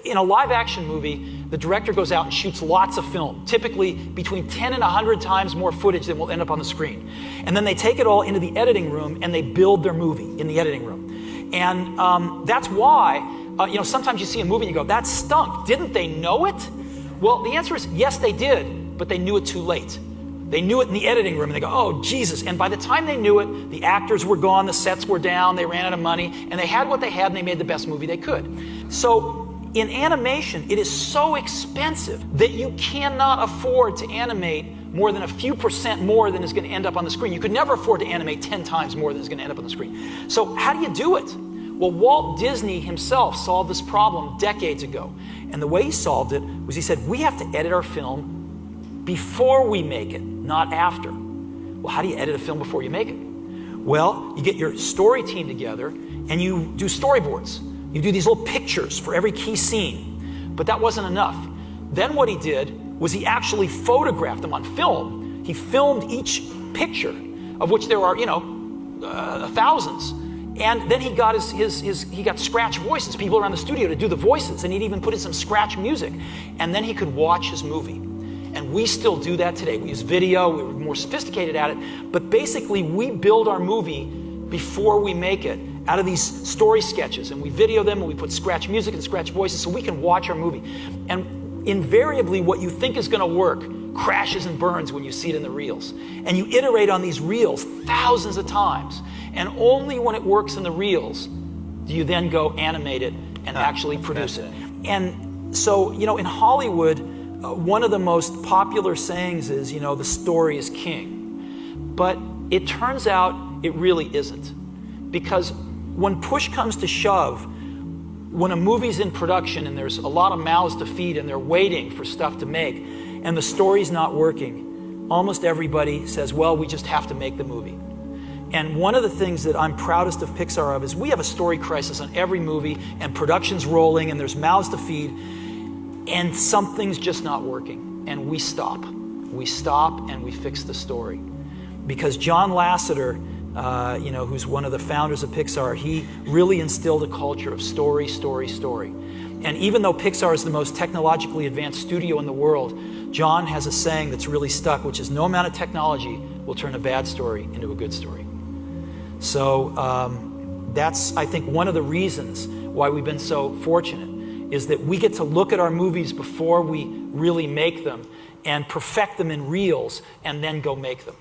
In a live action movie, the director goes out and shoots lots of film, typically between 10 and 100 times more footage than will end up on the screen. And then they take it all into the editing room and they build their movie in the editing room. And that's why, sometimes you see a movie and you go, that stunk. Didn't they know it? Well, the answer is yes, they did, but they knew it too late. They knew it in the editing room and they go, oh, Jesus. And by the time they knew it, the actors were gone, the sets were down, they ran out of money, and they had what they had and they made the best movie they could. So in animation, it is so expensive that you cannot afford to animate more than a few percent more than is going to end up on the screen. You could never afford to animate 10 times more than is going to end up on the screen. So how do you do it? Well, Walt Disney himself solved this problem decades ago. And the way he solved it was he said, we have to edit our film before we make it, not after. Well, how do you edit a film before you make it? Well, you get your story team together and you do storyboards. You do these little pictures for every key scene. But that wasn't enough. Then what he did was he actually photographed them on film. He filmed each picture, of which there are, thousands. And then he got he got scratch voices, people around the studio to do the voices, and he'd even put in some scratch music. And then he could watch his movie. And we still do that today. We use video, we were more sophisticated at it, but basically we build our movie before we make it out of these story sketches, and we video them and we put scratch music and scratch voices so we can watch our movie. And invariably what you think is going to work crashes and burns when you see it in the reels. And you iterate on these reels thousands of times, and only when it works in the reels do you then go animate it and actually produce it. And so, in Hollywood, one of the most popular sayings is, the story is king. But it turns out it really isn't. Because when push comes to shove, when a movie's in production and there's a lot of mouths to feed and they're waiting for stuff to make, and the story's not working, almost everybody says, well, we just have to make the movie. And one of the things that I'm proudest of Pixar of is we have a story crisis on every movie, and production's rolling and there's mouths to feed, and something's just not working. And we stop. We stop and we fix the story. Because John Lasseter, who's one of the founders of Pixar, he really instilled a culture of story, story, story. And even though Pixar is the most technologically advanced studio in the world, John has a saying that's really stuck, which is no amount of technology will turn a bad story into a good story. So that's, I think, one of the reasons why we've been so fortunate, is that we get to look at our movies before we really make them and perfect them in reels and then go make them.